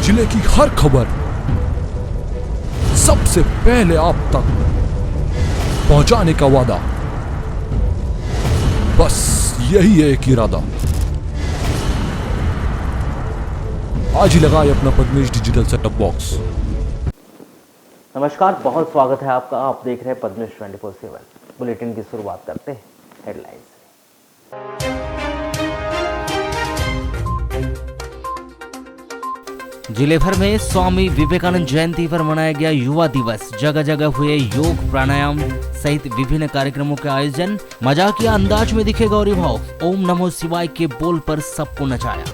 जिले की हर खबर सबसे पहले आप तक पहुंचाने का वादा, बस यही है एक इरादा। आज ही लगाए अपना पद्मेश डिजिटल सेटअप बॉक्स। नमस्कार, बहुत स्वागत है आपका। आप देख रहे हैं पद्मेश 24/7। बुलेटिन की शुरुआत करते हैं हेडलाइंस। जिले भर में स्वामी विवेकानंद जयंती पर मनाया गया युवा दिवस। जगह जगह हुए योग, प्राणायाम सहित विभिन्न कार्यक्रमों के आयोजन। मजाकिया अंदाज में दिखे गौरी भाव। ओम नमो शिवाय के बोल पर सबको नचाया।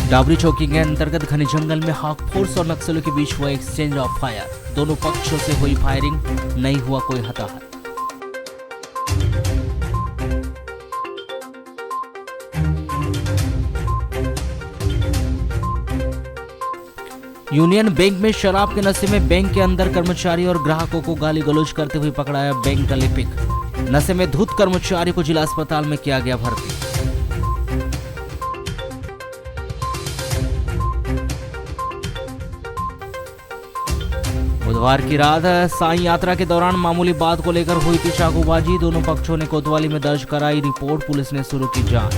डाबरी चौकी के अंतर्गत घने जंगल में हाक फोर्स और नक्सलियों के बीच हुआ एक्सचेंज ऑफ फायर। दोनों पक्षों से हुई फायरिंग, नहीं हुआ कोई हताहत। यूनियन बैंक में शराब के नशे में बैंक के अंदर कर्मचारी और ग्राहकों को गाली गलौज करते हुए पकड़ाया बैंक का लिपिक। नशे में धुत कर्मचारी को जिला अस्पताल में किया गया भर्ती। बुधवार की रात साईं यात्रा के दौरान मामूली बात को लेकर हुई थी चाकूबाजी। दोनों पक्षों ने कोतवाली में दर्ज कराई रिपोर्ट। पुलिस ने शुरू की जांच।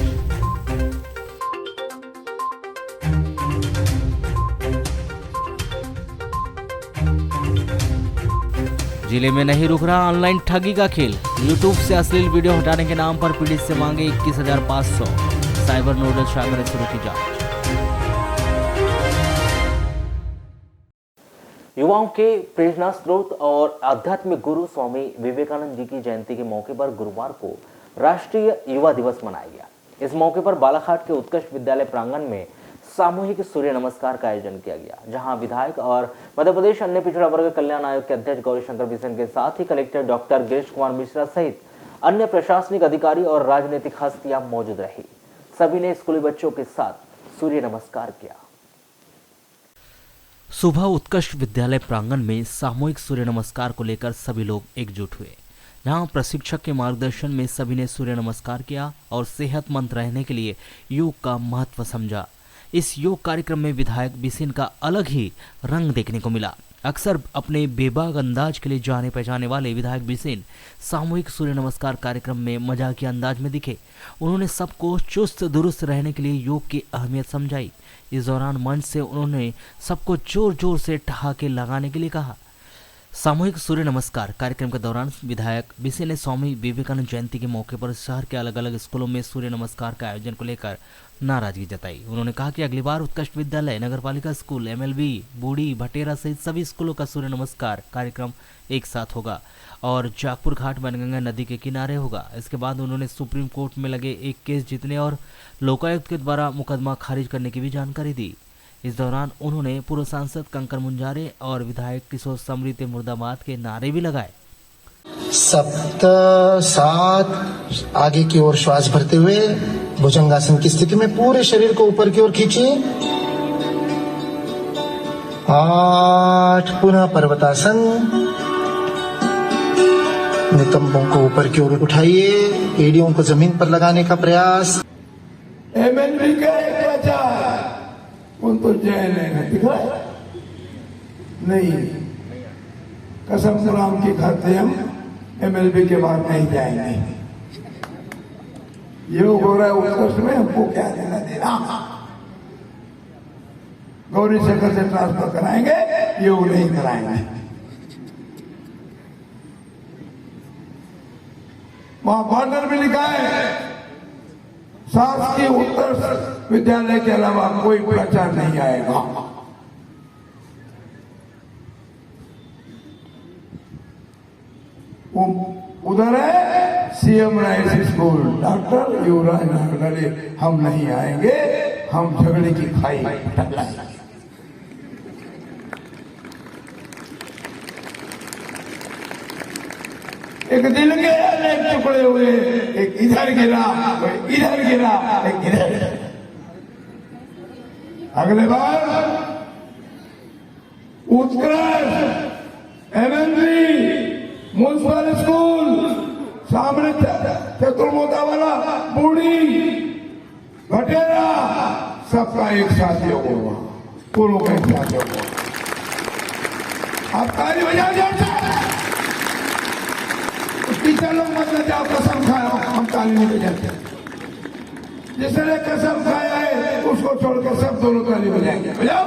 जिले में नहीं रुक रहा ऑनलाइन ठगी का खेल। यूट्यूब से अश्लील वीडियो हटाने के नाम पर पीड़ित से मांगे 21,500। साइबर नोडल शाखा ने शुरू की जांच। युवाओं के प्रेरणा स्रोत और आध्यात्मिक गुरु स्वामी विवेकानंद जी की जयंती के मौके पर गुरुवार को राष्ट्रीय युवा दिवस मनाया गया। इस मौके पर बालाघाट के उत्कृष्ट विद्यालय प्रांगण में सामूहिक सूर्य नमस्कार का आयोजन किया गया, जहां विधायक और मध्य प्रदेश अन्य पिछड़ा वर्ग कल्याण आयोग के अध्यक्ष गौरीशंकर बिसेन के साथ ही कलेक्टर डॉक्टर गिरीश कुमार मिश्रा सहित अन्य प्रशासनिक अधिकारी और राजनीतिक हस्तियां मौजूद रही। सभी ने स्कूली बच्चों के साथ सूर्य नमस्कार किया। सुबह उत्कृष्ट विद्यालय प्रांगण में सामूहिक सूर्य नमस्कार को लेकर सभी लोग एकजुट हुए, जहां प्रशिक्षक के मार्गदर्शन में सभी ने सूर्य नमस्कार किया और सेहतमंद रहने के लिए योग का महत्व समझा। इस योग कार्यक्रम में विधायक बिसेन का अलग ही रंग देखने को मिला। अक्सर अपने बेबाक अंदाज के लिए जाने पहचाने वाले विधायक बिसेन सामूहिक सूर्य नमस्कार कार्यक्रम में मजाकिया अंदाज में दिखे। उन्होंने सबको चुस्त दुरुस्त रहने के लिए योग की अहमियत समझाई। इस दौरान मंच से उन्होंने सबको जोर जोर से ठहाके लगाने के लिए कहा। सामूहिक सूर्य नमस्कार कार्यक्रम के दौरान विधायक बिसेन ने स्वामी विवेकानंद जयंती के मौके पर शहर के अलग अलग स्कूलों में सूर्य नमस्कार के आयोजन को लेकर नाराजगी जताई। उन्होंने कहा कि अगली बार उत्कृष्ट विद्यालय, नगरपालिका स्कूल, MLB, बूढ़ी भटेरा सहित सभी स्कूलों का सूर्य नमस्कार कार्यक्रम एक साथ होगा और जागपुर घाट बनगंगा नदी के किनारे होगा। इसके बाद उन्होंने सुप्रीम कोर्ट में लगे एक केस जीतने और लोकायुक्त के द्वारा मुकदमा खारिज करने की भी जानकारी दी। इस दौरान उन्होंने पूर्व सांसद कंकर मुंजारे और विधायक किशोर समृति मुर्दाबाद के नारे भी लगाए। सप्त सात, आगे की ओर श्वास भरते हुए भुजंगासन की स्थिति में पूरे शरीर को ऊपर की ओर खींचिए। 8, पुनः पर्वतासन। नितंबों को ऊपर की ओर उठाइए, एड़ियों को जमीन पर लगाने का प्रयास। MLB का एक बचा उनको जेल दिखा नहीं, कसम खुराम की खाते हम MLB के बाद नहीं जाएंगे। योग हो रहा है उत्कृष्ट में, हमको क्या देना देना। गौरी शंकर से ट्रांसफर कराएंगे, योग नहीं कराएंगे। वहां बॉर्डर भी लिखा है शासकीय उत्कृष्ट विद्यालय के अलावा कोई प्रचार नहीं आएगा। उधर है CM राइस स्कूल, डॉक्टर युवराज नागराले, हम नहीं आएंगे, हम झगड़े की खाई टकराएंगे। एक दिल के अनेक टुकड़े हुए, एक इधर गिरा, इधर गिरा, एक इधर। अगले बार उत्कृष्ट MLB म्युनिसिपल स्कूल सामने चतुर्मुखा वाला, बूढ़ी, भटेरा, सबका एक साथ योग होगा, पूर्व का एक साथ योग होगा। आप ताली बजा जोर से। टीचर लोग मत न जाओ, कसम खाओ, हम ताली नहीं बजाते। जिसने कसम खाया है उसको छोड़कर सब दोनों ताली बजाएंगे। बजाओ।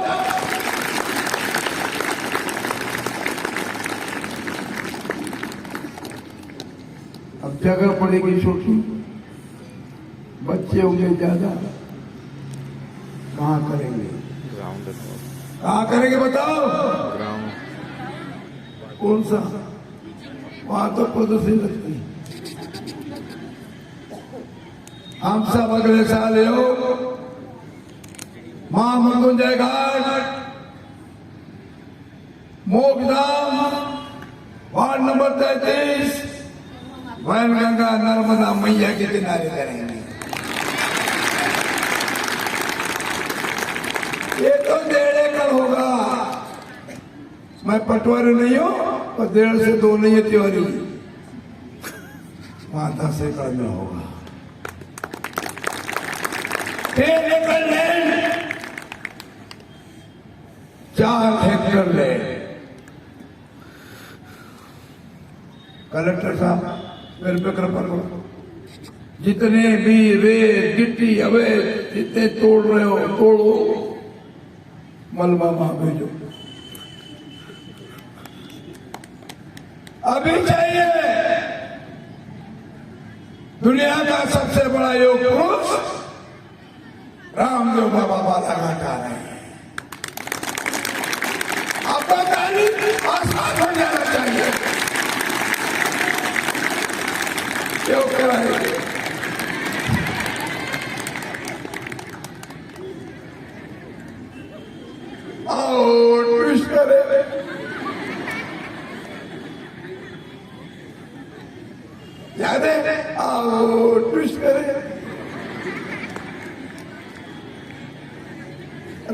अब जगह पड़ेगी छोटी, बच्चे होंगे ज्यादा, कहाँ करेंगे? कहाँ करेंगे बताओ? कौन सा? वहां तो प्रदर्शनी लगती। हम सब अगले साल हो मां मृत्युंजय घाट, मोक्षधाम, वार्ड नंबर 33, वैनगंगा नर्मदा मैया के किनारे करेंगे। ये तो 1.5 एकड़ होगा। मैं पटवारी नहीं हूं, पर 1.5 से 2 नहीं है त्योरी, वहां 10 एकड़ में होगा। 1.5 एकड़ लैंड, 4 हेक्टर लैंड। कलेक्टर साहब मेरे पे कृपा करो, जितने भी रेत गिट्टी अवैध जितने तोड़ रहे हो तोड़ो, मलबा वहां भेजो। अभी चाहिए दुनिया का सबसे बड़ा योग पुरुष रामदेव बाबा बालाघाट आ रहे हैं। आपका ताली आसमान हो जाना चाहिए। योग कराएंगे। आओ ट्विस्ट करे। याद है? आओ ट्विस्ट करे।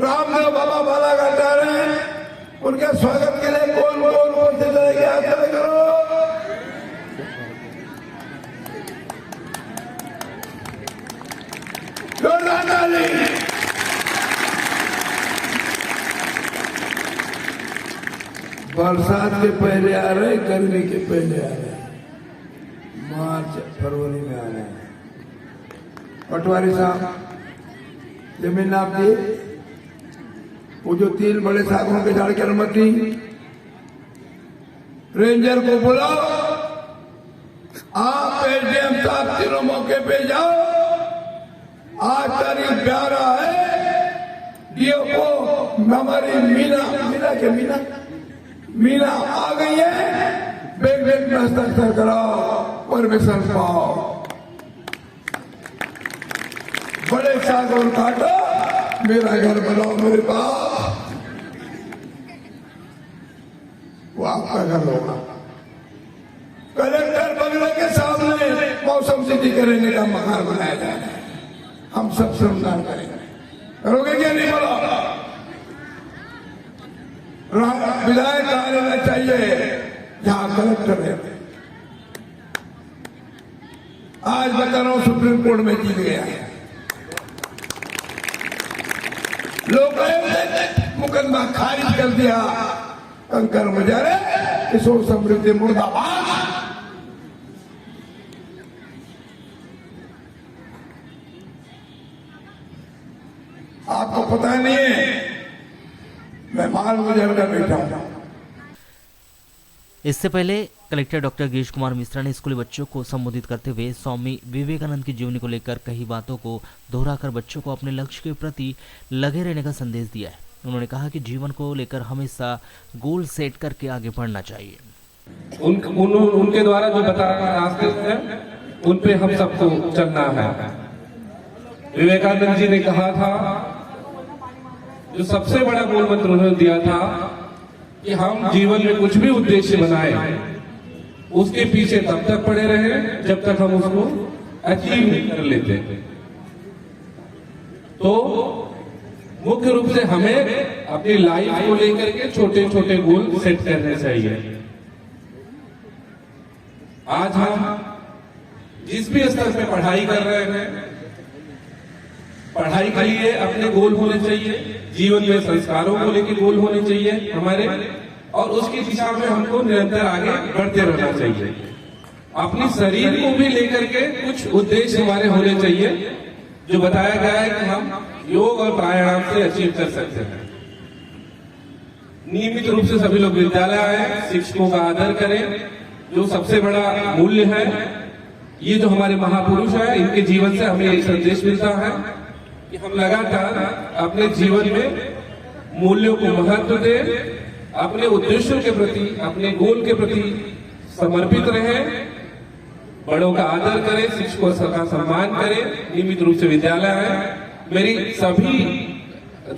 रामदेव बाबा बालाघाट आ रहे हैं, उनके स्वागत के लिए कौन कौन बोलते जाएंगे? आप खड़े करो। जोरदार ताली। बरसात के पहले आ रहे, गर्मी के पहले आ रहे, मार्च फरवरी में आ रहे हैं। पटवारी साहब जमीन नाप दी, वो जो 3 बड़े सागरों के झाड़ की अनुमति, रेंजर को बुलाओ, आप एसडीएम साहब तीनों मौके पे जाओ। आज तारीख 11 है, डीओ को हमारी मीना आ गई है, बेग में हस्ताक्षर कराओ, परमिशन पाओ। बड़े सागर काटो, मेरा घर बनाओ मेरे पास, वो आपका घर होगा। कलेक्टर बंगले के सामने मौसम सिद्धि करने का मकान बनाया जा रहा है, हम सब श्रमदान करेंगे। करोगे क्या? नहीं बोलो। विधायक कार्यालय चाहिए जहां कलेक्टर है। आज बता रहा हूं, सुप्रीम कोर्ट में जीत गया है। लोग मुकदमा खारिज कर दिया। कंकर मुजारे, किशोर समृद्धि मुर्दाबाद। आपको पता नहीं है, मैं माल गुजर का बेटा हूं। इससे पहले कलेक्टर डॉक्टर गिरीश कुमार मिश्रा ने स्कूली बच्चों को संबोधित करते हुए स्वामी विवेकानंद की जीवनी को लेकर कई बातों को दोहराकर बच्चों को अपने लक्ष्य के प्रति लगे रहने का संदेश दिया है। उन्होंने कहा कि जीवन को लेकर हमेशा गोल सेट करके आगे बढ़ना चाहिए। उनके द्वारा जो बताया रास्ते हैं, उन पे हम सबको चलना है। विवेकानंद जी ने कहा था, जो सबसे बड़ा मूल मंत्र उन्होंने दिया था कि हम जीवन में कुछ भी उद्देश्य बनाए, उसके पीछे तब तक पड़े रहे जब तक हम उसको अचीव नहीं कर लेते। तो मुख्य रूप से हमें अपनी लाइफ को लेकर के छोटे छोटे गोल सेट करने चाहिए। आज हम जिस भी स्तर पे पढ़ाई कर रहे हैं, पढ़ाई के लिए अपने गोल होने चाहिए, जीवन में संस्कारों को लेकर गोल होने चाहिए हमारे, और उसकी दिशा में हमको निरंतर आगे बढ़ते रहना चाहिए। अपने शरीर को भी लेकर के कुछ उद्देश्य हमारे होने चाहिए, जो बताया गया है कि हम योग और प्राणायाम से अचीव कर सकते हैं। नियमित रूप से सभी लोग विद्यालय आए, शिक्षकों का आदर करें, जो सबसे बड़ा मूल्य है। ये जो हमारे महापुरुष हैं, इनके जीवन से हमें एक संदेश मिलता है कि हम लगातार अपने जीवन में मूल्यों को महत्व दें, अपने उद्देश्यों के प्रति, अपने गोल के प्रति समर्पित रहें, बड़ों का आदर करें, शिक्षकों का सम्मान करें, नियमित रूप से विद्यालय आए। मेरी सभी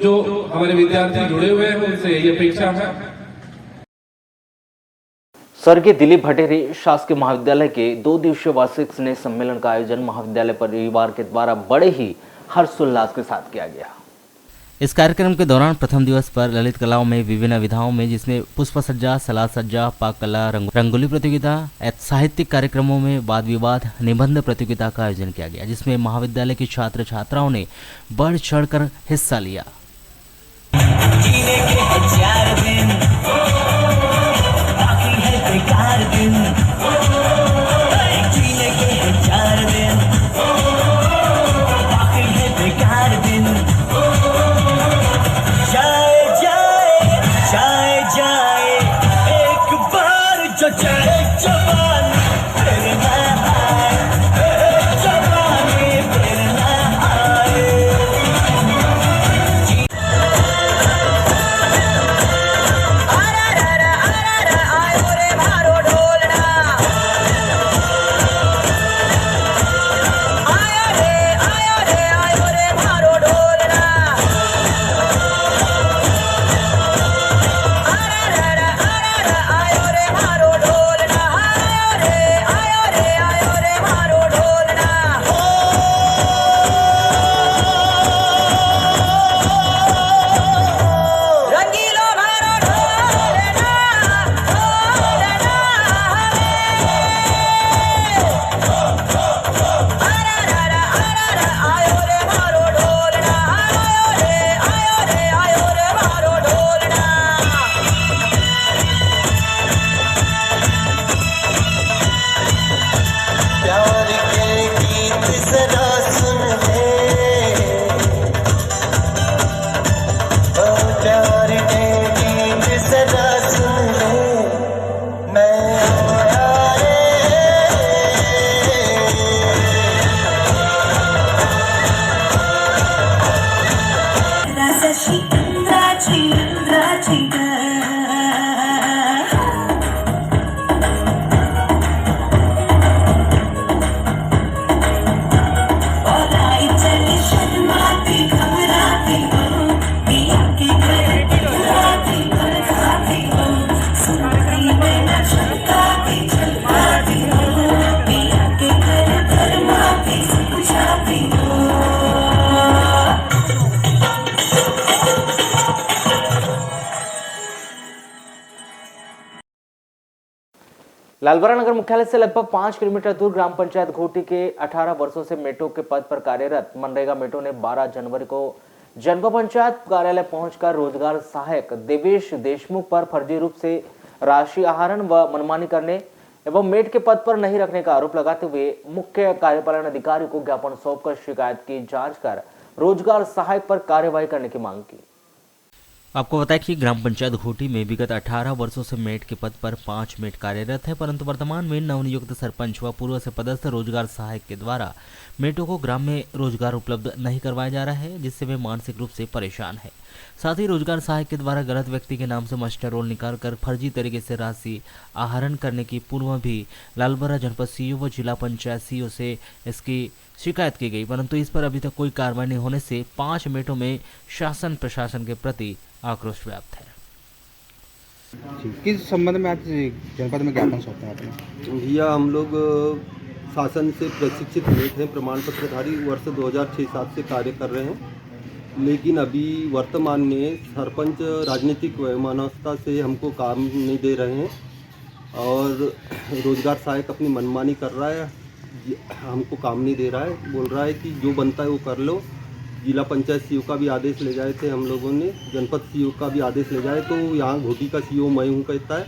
जो हमारे विद्यार्थी जुड़े हुए हैं उनसे यही अपेक्षा है। स्वर्गीय दिलीप भटेरी शासकीय महाविद्यालय के 2 दिवसीय वार्षिक स्नेह सम्मेलन का आयोजन महाविद्यालय परिवार के द्वारा बड़े ही हर्षोल्लास के साथ किया गया। इस कार्यक्रम के दौरान प्रथम दिवस पर ललित कलाओं में विभिन्न विधाओं में, जिसमें पुष्प सज्जा, सलाद सज्जा, पाक कला, रंगोली प्रतियोगिता, साहित्यिक कार्यक्रमों में वाद विवाद, निबंध प्रतियोगिता का आयोजन किया गया, जिसमें महाविद्यालय के छात्र छात्राओं ने बढ़ चढ़कर हिस्सा लिया। जीने के 1000 दिन, बाकी है बेकार दिन, जीने के 1000 दिन, बाकी है बेकार दिन, जाए जाए जाए जाए एक बार जो चढ़े जवान फिर ना आए, जवानी फिर ना आए। लालबरा नगर मुख्यालय से लगभग 5 किलोमीटर दूर ग्राम पंचायत घोटी के 18 वर्षों से मेटो के पद पर कार्यरत मनरेगा मेटो ने 12 जनवरी को जनपद पंचायत कार्यालय पहुंचकर रोजगार सहायक देवेश देशमुख पर फर्जी रूप से राशि आहरण व मनमानी करने एवं मेट के पद पर नहीं रखने का आरोप लगाते हुए मुख्य कार्यपालन अधिकारी को ज्ञापन सौंपकर शिकायत की जांच कर रोजगार सहायक पर कार्यवाही करने की मांग की। आपको बताया कि ग्राम पंचायत घोटी में विगत 18 वर्षों से मेट के पद पर 5 मेट कार्यरत है, परंतु वर्तमान में नवनियुक्त सरपंच व पूर्व से पदस्थ रोजगार सहायक के द्वारा मेटों को ग्राम में रोजगार उपलब्ध नहीं करवाया जा रहा है, जिससे वे मानसिक रूप से परेशान है। साथ ही रोजगार सहायक के द्वारा गलत व्यक्ति के नाम से मास्टर रोल निकालकर फर्जी तरीके से राशि आहरण करने की पूर्व भी लालबरा जनपद सीईओ व जिला पंचायत सीईओ से इसकी शिकायत की गई, परंतु इस पर अभी तक कोई कार्रवाई नहीं होने से 5 मेटों में शासन प्रशासन के प्रति आक्रोश व्याप्त है। किस संबंध में आज जनपद में ज्ञापन सौंपते हैं आपने? भैया हम लोग शासन से प्रशिक्षित हुए थे, प्रमाण पत्रधारी वर्ष 2006-7 से कार्य कर रहे हैं, लेकिन अभी वर्तमान में सरपंच राजनीतिक वैमनस्यता से हमको काम नहीं दे रहे हैं और रोजगार सहायक अपनी मनमानी कर रहा है, हमको काम नहीं दे रहा है, बोल रहा है कि जो बनता है वो कर लो। जिला पंचायत सीईओ का भी आदेश ले जाए थे हम लोगों ने, जनपद सीईओ का भी आदेश ले जाए, तो यहाँ घोटी का सीईओ मैं हूँ कहता है।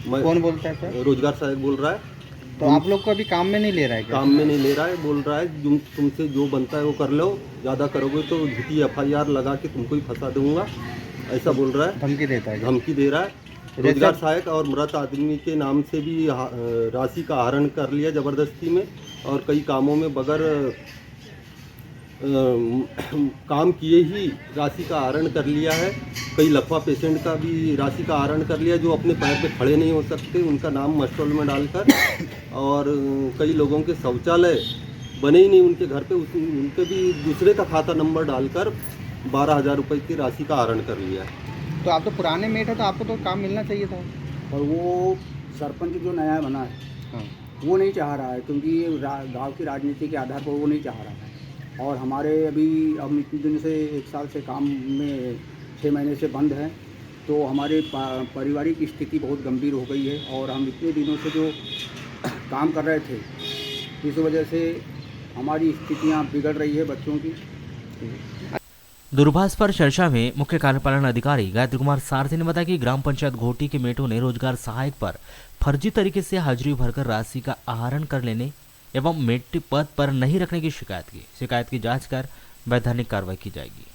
मैं कौन बोलता है सर? रोजगार सहायक बोल रहा है। तो आप लोग को अभी काम में नहीं ले रहा है क्या? काम में नहीं ले रहा है, बोल रहा है तुमसे जो बनता है वो कर लो, ज़्यादा करोगे तो झूठी FIR लगा के तुमको ही फंसा दूंगा, ऐसा बोल रहा है। धमकी देता है? धमकी दे रहा है। रोजगार सहायक और मृत आदमी के नाम से भी राशि का आहरण कर लिया ज़बरदस्ती में, और कई कामों में बगैर काम किए ही राशि का आहरण कर लिया है। कई लकवा पेशेंट का भी राशि का आहरण कर लिया जो अपने पैर पे खड़े नहीं हो सकते, उनका नाम मस्टोल में डालकर, और कई लोगों के शौचालय बने ही नहीं उनके घर पे, उनके भी दूसरे का खाता नंबर डालकर 12,000 रुपये की राशि का आहरण कर लिया है। तो आप तो पुराने मेट है, तो आपको तो काम मिलना चाहिए था। और वो सरपंच जो नया बना है हाँ। वो नहीं चाह रहा है, क्योंकि गांव की राजनीति के आधार पर वो नहीं चाह रहा है। और हमारे अभी हम इतने दिन से 1 साल से काम में 6 महीने से बंद हैं, तो हमारे पारिवारिक स्थिति बहुत गंभीर हो गई है, और हम इतने दिनों से जो काम कर रहे थे, इस वजह से हमारी स्थितियाँ बिगड़ रही है बच्चों की। दूरभाष पर चर्चा में मुख्य कार्यपालन अधिकारी गायत्री कुमार सारथी ने बताया कि ग्राम पंचायत घोटी के मेटों ने रोजगार सहायक पर फर्जी तरीके से हाजिरी भरकर राशि का आहरण कर लेने एवं मेट पद पर नहीं रखने की शिकायत की जांच कर वैधानिक कार्रवाई की जाएगी।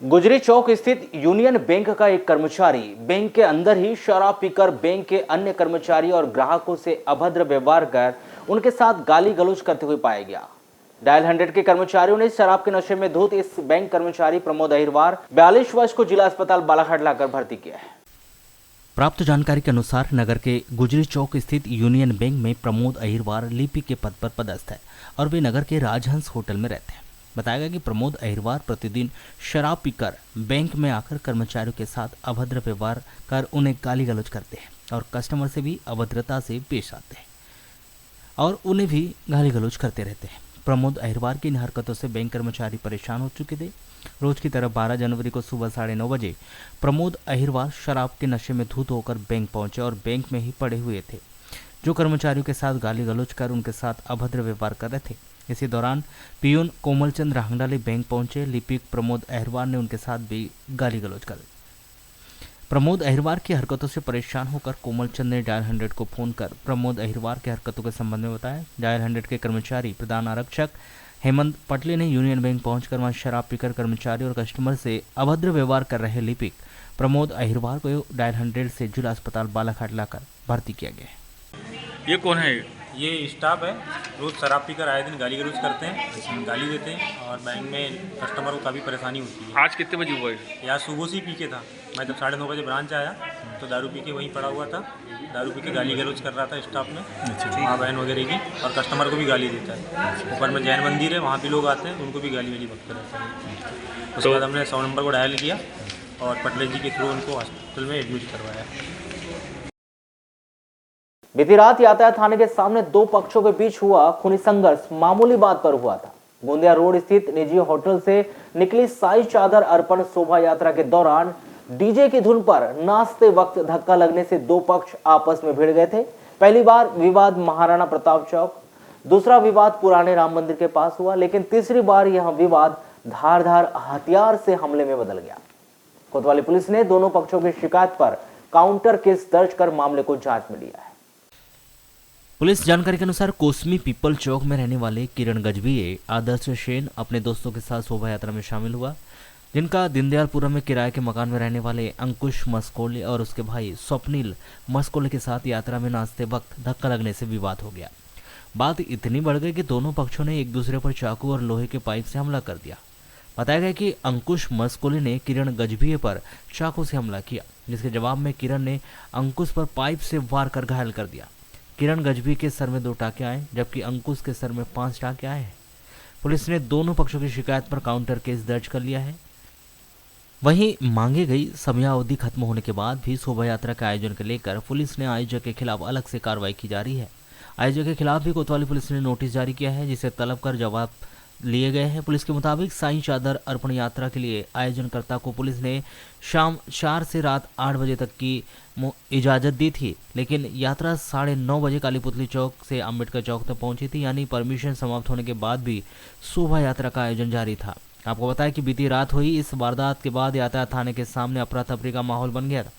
गुजरी चौक स्थित यूनियन बैंक का एक कर्मचारी बैंक के अंदर ही शराब पीकर बैंक के अन्य कर्मचारी और ग्राहकों से अभद्र व्यवहार कर उनके साथ गाली गलौज करते हुए पाया गया। डायल 100 के कर्मचारियों ने शराब के नशे में धुत इस बैंक कर्मचारी प्रमोद अहिरवार 42 वर्ष को जिला अस्पताल बालाघाट लाकर भर्ती किया है। प्राप्त जानकारी के अनुसार नगर के गुजरी चौक स्थित यूनियन बैंक में प्रमोद अहिरवार लिपिक के पद पर पदस्थ है और वे नगर के राजहंस होटल में रहते हैं। बताया गया कि प्रमोद अहिरवार प्रतिदिन शराब पीकर बैंक में आकर कर्मचारियों के साथ अभद्र व्यवहार कर उन्हें गाली गलौज करते हैं और कस्टमर से भी अभद्रता से पेश आते हैं और उन्हें भी गाली गलौज करते रहते हैं। प्रमोद अहिरवार की इन हरकतों से बैंक कर्मचारी परेशान हो चुके थे। रोज की तरह 12 जनवरी को सुबह 9:30 बजे प्रमोद अहिरवार शराब के नशे में धुत होकर बैंक पहुंचे और बैंक में ही पड़े हुए थे, जो कर्मचारियों के साथ गाली गलौज कर उनके साथ अभद्र व्यवहार कर रहे थे। इसी दौरान पियून कोमलचंद राहंगडाले बैंक पहुंचे। लिपिक प्रमोद अहिरवार ने उनके साथ भी गाली गलौज कर प्रमोद अहिरवार की हरकतों से परेशान होकर कोमलचंद ने डायल 100 को फोन कर प्रमोद अहिरवार की हरकतों के संबंध में बताया। डायल 100 के कर्मचारी प्रधान आरक्षक हेमंत पटले ने यूनियन बैंक पहुंचकर वहां शराब पीकर कर्मचारी और कस्टमर से अभद्र व्यवहार कर रहे लिपिक प्रमोद अहिरवार को डायल 100 से जिला अस्पताल बालाघाट लाकर भर्ती किया गया है। ये कौन है? ये स्टाफ है, रोज़ शराब पीकर आए दिन गाली गलौज करते हैं, गाली देते हैं और बैंक में कस्टमर को काफ़ी परेशानी होती है। आज कितने बजे हुआ है? यार सुबह से ही पी के था। मैं जब 9:30 बजे ब्रांच आया तो दारू पी के वहीं पड़ा हुआ था। दारू पी के गाली गलौज कर रहा था स्टाफ में, माँ बहन वगैरह की, और कस्टमर को भी गाली देता है। ऊपर में जैन मंदिर है, वहाँ भी लोग आते हैं, उनको भी गाली वाली बकते रहते हैं। उसके बाद हमने 100 नंबर को डायल किया और पटले जी के थ्रू उनको हॉस्पिटल में एडमिट करवाया। बीती रात यातायात थाने के सामने दो पक्षों के बीच हुआ खूनी संघर्ष मामूली बात पर हुआ था। गोंदिया रोड स्थित निजी होटल से निकली साई चादर अर्पण शोभा यात्रा के दौरान डीजे की धुन पर नाचते वक्त धक्का लगने से दो पक्ष आपस में भिड़ गए थे। पहली बार विवाद महाराणा प्रताप चौक, दूसरा विवाद पुराने राम मंदिर के पास हुआ, लेकिन तीसरी बार यह विवाद धारदार हथियार से हमले में बदल गया। कोतवाली पुलिस ने दोनों पक्षों की शिकायत पर काउंटर केस दर्ज कर मामले को जांच में लिया है। पुलिस जानकारी के अनुसार कोसमी पीपल चौक में रहने वाले किरण गजभिये आदर्श सेन अपने दोस्तों के साथ शोभा यात्रा में शामिल हुआ, जिनका दीनदयालपुरम में किराए के मकान में रहने वाले अंकुश मस्कोले और उसके भाई स्वप्निल मस्कोले के साथ यात्रा में नाचते वक्त धक्का लगने से विवाद हो गया। बात इतनी बढ़ गई कि दोनों पक्षों ने एक दूसरे पर चाकू और लोहे के पाइप से हमला कर दिया। बताया गया कि अंकुश मस्कोले ने किरण गजभिये पर चाकू से हमला किया, जिसके जवाब में किरण ने अंकुश पर पाइप से वार कर घायल कर दिया। किरण गजभिये के सर में 2 टाँके आए, जबकि अंकुश के सर में 5 टाँके आए हैं। पुलिस ने दोनों पक्षों की शिकायत पर काउंटर केस दर्ज कर लिया है। वहीं मांगी गई समयावधि खत्म होने के बाद भी शोभा यात्रा के आयोजन को लेकर पुलिस ने आयोजक के खिलाफ अलग से कार्रवाई की जा रही है। आयोजक के खिलाफ भी कोतवाली पुलिस ने नोटिस जारी किया है, जिसे तलब कर जवाब लिए गए हैं। पुलिस के मुताबिक साईं चादर अर्पण यात्रा के लिए आयोजनकर्ता को पुलिस ने शाम 4 से रात 8 बजे तक की इजाज़त दी थी, लेकिन यात्रा 9:30 बजे कालीपुतली चौक से अंबेडकर चौक तक पहुंची थी, यानी परमिशन समाप्त होने के बाद भी शोभा यात्रा का आयोजन जारी था। आपको बताया कि बीती रात हुई इस वारदात के बाद यातायात थाने के सामने अफरा तफरी का माहौल बन गया था।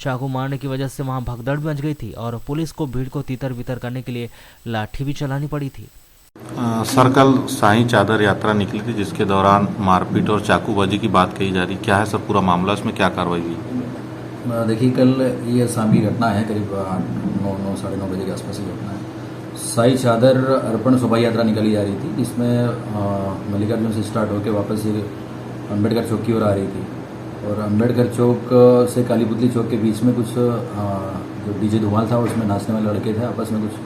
चाकू मारने की वजह से वहां भगदड़ मच गई थी और पुलिस को भीड़ को तितर बितर करने के लिए लाठी भी चलानी पड़ी थी। सर, कल साईं चादर यात्रा निकली थी जिसके दौरान मारपीट और चाकूबाजी की बात कही जा रही, क्या है सर पूरा मामला, उसमें क्या कार्रवाई हुई? देखिए, कल ये शाम की घटना है, करीब 9 साढ़े 9 बजे के आसपास की घटना है। साईं चादर अर्पण शोभा यात्रा निकाली जा रही थी, जिसमें मल्लिकार्जुन से स्टार्ट होकर वापस अम्बेडकर चौक की ओर आ रही थी और अम्बेडकर चौक से कालीपुतली चौक के बीच में कुछ जो डीजे धुआं था उसमें नाचने वाले लड़के थे, आपस में कुछ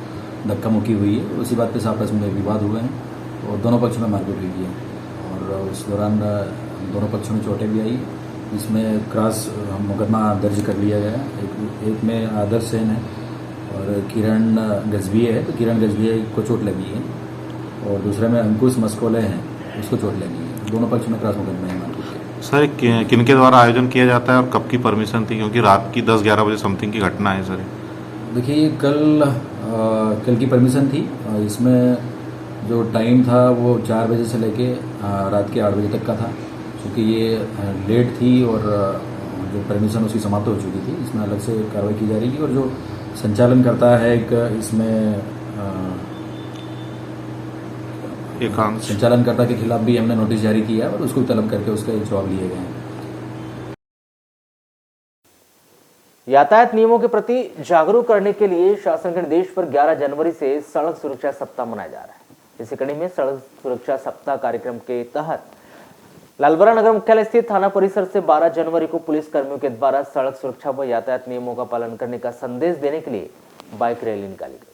धक्का मुक्की हुई है। उसी बात पे आपस में विवाद हुए हैं और दोनों पक्षों में मारपीट हुई है और उस दौरान दोनों पक्षों में चोटें भी आई। इसमें क्रॉस मुकदमा दर्ज कर लिया गया है। एक में आदर्श सेन है और किरण गजबिये है, तो किरण गजबिये को चोट लगी है और दूसरे में अंकुश मस्कोले हैं, उसको चोट लगी है। दोनों पक्ष में क्रॉस मुकदमा है। सर, किनके द्वारा आयोजन किया जाता है और कब की परमिशन थी, क्योंकि रात की 10-11 बजे समथिंग की घटना है सर? देखिए, कल की परमिशन थी। इसमें जो टाइम था वो 4 बजे से लेके रात के 8 बजे तक का था, क्योंकि ये लेट थी और जो परमिशन उसकी समाप्त हो चुकी थी। इसमें अलग से कार्रवाई की जा रही है और जो संचालन करता है इसमें संचालनकर्ता के खिलाफ भी हमने नोटिस जारी किया है और उसको तलब करके उसके जवाब लिए गए हैं। यातायात नियमों के प्रति जागरूक करने के लिए शासन के निर्देश पर 11 जनवरी से सड़क सुरक्षा सप्ताह मनाया जा रहा है। इसी कड़ी में सड़क सुरक्षा सप्ताह कार्यक्रम के तहत लालबरा नगर मुख्यालय स्थित थाना परिसर से 12 जनवरी को पुलिस कर्मियों के द्वारा सड़क सुरक्षा व यातायात नियमों का पालन करने का संदेश देने के लिए बाइक रैली निकाली गई।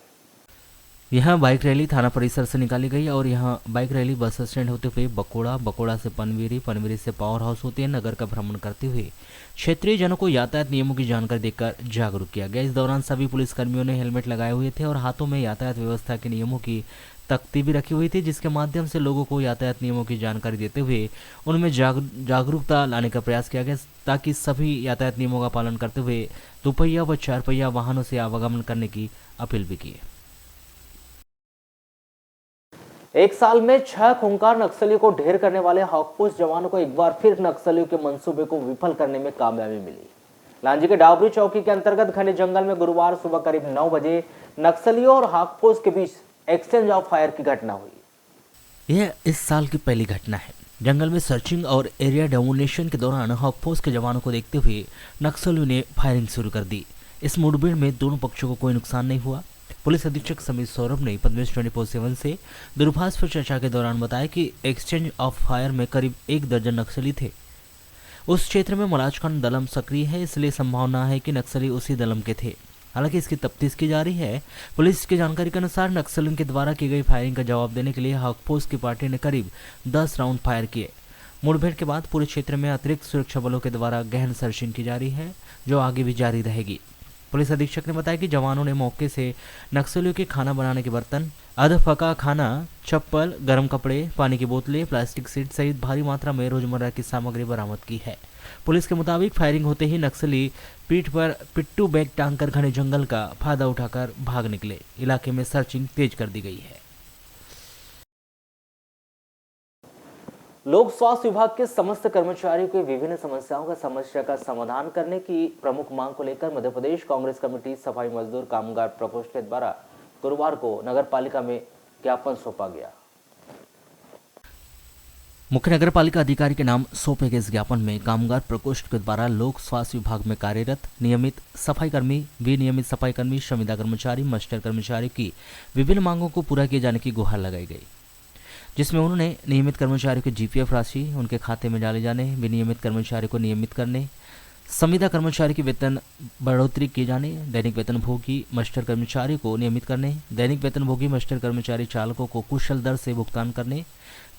यह बाइक रैली थाना परिसर से निकाली गई और यहां बाइक रैली बस स्टैंड होते हुए बकोड़ा से पनवेरी से पावर हाउस होते नगर का भ्रमण करते हुए क्षेत्रीय जनों को यातायात नियमों की जानकारी देकर जागरूक किया गया। इस दौरान सभी पुलिसकर्मियों ने हेलमेट लगाए हुए थे और हाथों में यातायात व्यवस्था के नियमों की तख्ती भी रखी हुई थी, जिसके माध्यम से लोगों को यातायात नियमों की जानकारी देते हुए उनमें जागरूकता लाने का प्रयास किया गया, ताकि सभी यातायात नियमों का पालन करते हुए दोपहिया व 4 पहिया वाहनों से आवागमन करने की अपील भी की। एक साल में 6 खूंखार नक्सलियों को ढेर करने वाले हॉकपोस्ट जवानों को एक बार फिर नक्सलियों के मंसूबे को विफल करने में कामयाबी मिली। लांजी के डावरी चौकी के अंतर्गत घने जंगल में गुरुवार सुबह करीब 9 बजे नक्सलियों और हॉकपोस्ट के बीच एक्सचेंज ऑफ फायर की घटना हुई। यह इस साल की पहली घटना है। जंगल में सर्चिंग और एरिया डोमिनेशन के दौरान हॉकपोस्ट के जवानों को देखते हुए नक्सलियों ने फायरिंग शुरू कर दी। इस मुठभेड़ में दोनों पक्षों को कोई नुकसान नहीं हुआ। पुलिस अधीक्षक समीर सौरभ ने पद्मेश 24/7 से दूरभाष पर चर्चा के दौरान बताया कि एक्सचेंज ऑफ फायर में करीब 1 दर्जन नक्सली थे। उस क्षेत्र में मलाजखंड दलम सक्रिय है, इसलिए संभावना है कि नक्सली उसी दलम के थे। हालांकि इसकी तफ्तीश की जा रही है। पुलिस की जानकारी के अनुसार नक्सलियों के द्वारा की गई फायरिंग का जवाब देने के लिए हॉकपोस्ट की पार्टी ने करीब 10 राउंड फायर किए। मुठभेड़ के बाद पूरे क्षेत्र में अतिरिक्त सुरक्षा बलों के द्वारा गहन सर्चिंग की जा रही है, जो आगे भी जारी रहेगी। पुलिस अधीक्षक ने बताया कि जवानों ने मौके से नक्सलियों के खाना बनाने के बर्तन, आधा पका खाना, चप्पल, गर्म कपड़े, पानी की बोतलें, प्लास्टिक सीट सहित भारी मात्रा में रोजमर्रा की सामग्री बरामद की है। पुलिस के मुताबिक फायरिंग होते ही नक्सली पीठ पर पिट्ठू बैग टांगकर घने जंगल का फायदा उठाकर भाग निकले। इलाके में सर्चिंग तेज कर दी गई है। लोक स्वास्थ्य विभाग के समस्त कर्मचारियों के विभिन्न समस्या का समाधान करने की प्रमुख मांग को लेकर मध्य प्रदेश कांग्रेस कमेटी सफाई मजदूर कामगार प्रकोष्ठ के द्वारा गुरुवार को नगर पालिका में ज्ञापन सौंपा गया। मुख्य नगर पालिका अधिकारी के नाम सौंपे गए इस ज्ञापन में कामगार प्रकोष्ठ के द्वारा लोक स्वास्थ्य विभाग में कार्यरत नियमित सफाई कर्मी, विनियमित सफाई कर्मी, संविदा कर्मचारी, मास्टर कर्मचारी की विभिन्न मांगों को पूरा किए जाने की गुहार लगाई गई, जिसमें उन्होंने नियमित कर्मचारियों की जीपीएफ राशि उनके खाते में डाले जाने, विनियमित कर्मचारी को नियमित करने, संविदा कर्मचारी की वेतन बढ़ोतरी किए जाने, दैनिक वेतनभोगी मास्टर कर्मचारी को नियमित करने, दैनिक वेतनभोगी मास्टर कर्मचारी चालकों को कुशल दर से भुगतान करने,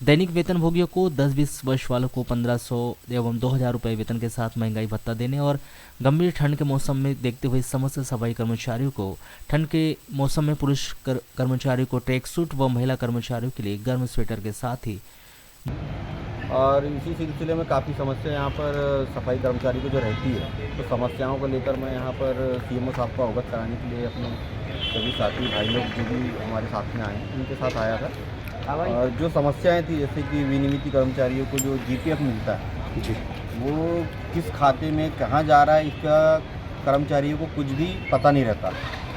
दैनिक वेतनभोगियों को 10-20 वर्ष वालों को 1500 एवं 2000 रुपये वेतन के साथ महंगाई भत्ता देने और गंभीर ठंड के मौसम में देखते हुए समस्त सफाई कर्मचारियों को ठंड के मौसम में पुरुष कर्मचारियों को ट्रैक सूट व महिला कर्मचारियों के लिए गर्म स्वेटर के साथ ही और इसी सिलसिले में काफ़ी समस्या यहाँ पर सफाई कर्मचारी को जो रहती है, तो समस्याओं को लेकर मैं यहाँ पर सीएमओ साहब को अवगत कराने के लिए अपने सभी साथी भाई लोग जो भी हमारे साथ में आए उनके साथ आया था। और जो समस्याएं थी, जैसे कि विनियमित कर्मचारियों को जो जीपीएफ मिलता है जी, वो किस खाते में कहाँ जा रहा है, इसका कर्मचारियों को कुछ भी पता नहीं रहता।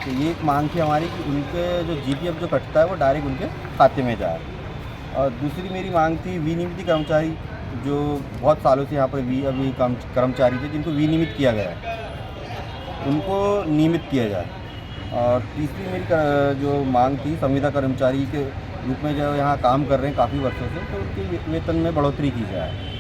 तो ये एक मांग थी हमारी कि उनके जो जीपीएफ जो कटता है वो डायरेक्ट उनके खाते में जाए। और दूसरी मेरी मांग थी विनियमित कर्मचारी जो बहुत सालों से यहाँ पर अभी कर्मचारी थे जिनको विनियमित किया गया है, उनको नियमित किया जाए। और तीसरी मेरी जो मांग थी संविदा कर्मचारी के रूप में जो यहाँ काम कर रहे हैं काफ़ी वर्षों से, तो उनके वेतन में बढ़ोतरी की जाए।